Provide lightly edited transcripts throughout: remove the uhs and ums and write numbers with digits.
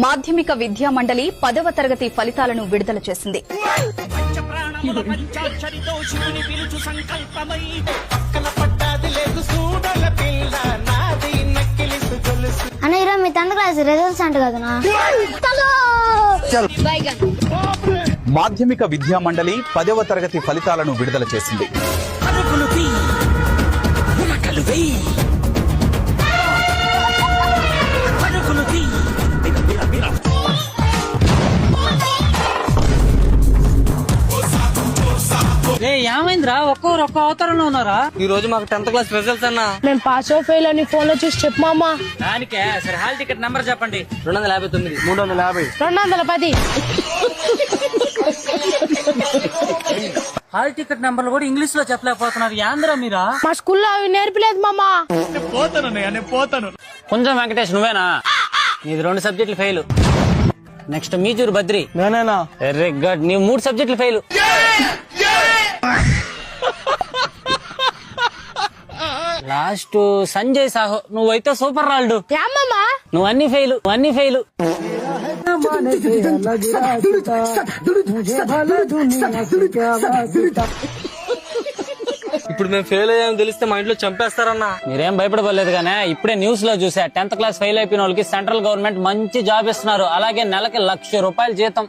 మాధ్యమిక విద్యా మండలి 10వ తరగతి ఫలితాలను విడుదల చేసింది. అన్న మీ 10th క్లాస్ రిజల్ట్స్ అంట కదనా? మాధ్యమిక విద్యా మండలి 10వ తరగతి ఫలితాలను విడుదల చేసింది. ఏమైందిరా ఒక్కొక్కరు ఒక్క అవతారంలో ఉన్నారా? ఈ రోజు మాకు 10th క్లాస్ రిజల్ట్స్ అన్నా. నేను పాస్ ఫెయిల్ అని ఫోన్ లో చూసి చెప్పు మామా. దానికే సరే హాల్ టికెట్ నంబర్ చెప్పండి. 259 350 210. హాల్ టికెట్ నంబర్లు కూడా ఇంగ్లీష్ లో చెప్పలేకపోతున్నారు. యాంద్రా మీరా? మా స్కూల్లో అవి నేర్పలేదు మామా. కొంచెం వెంకటేష్ నువ్వేనా? నీది 2 సబ్జెక్టులు ఫెయిల్. నెక్స్ట్ మీజూరు బద్రి నేనేనా? Very good. నీవు 3 సబ్జెక్టులు ఫెయిల్. లాస్ట్ సంజయ్ సాహో నువ్వైతే సూపర్ రాల్డు. ఏమమ్మా నువ్వు అన్ని ఫెయిల్. ఇప్పుడు మేము ఫెయిల్ అయ్యామని తెలిస్తే మా ఇంట్లో చంపేస్తారన్నా. మీరేం భయపడలేదు గానే ఇప్పుడే న్యూస్ లో చూసా 10th క్లాస్ ఫెయిల్ అయిపోయిన వాళ్ళకి సెంట్రల్ గవర్నమెంట్ మంచి జాబ్ ఇస్తున్నారు. అలాగే నెలకి 1,00,000 రూపాయలు జీతం.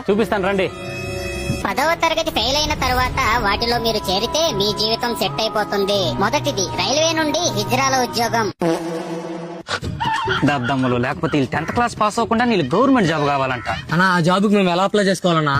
చూపిస్తాను రండి. 10వ తరగతి ఫెయిల్ అయిన తర్వాత వాటిలో మీరు చేరితే మీ జీవితం సెట్ అయిపోతుంది. మొదటిది రైల్వే నుండి హిజ్రాల ఉద్యోగం. దద్దమ్మలు లేకపోతే వీళ్ళు 10th క్లాస్ పాస్ అవ్వకుండా నీళ్ళు గవర్నమెంట్ జాబ్ కావాలంట. అన్నా ఆ జాబ్ కి మేము ఎలా అప్లై చేసుకోవాలన్నా?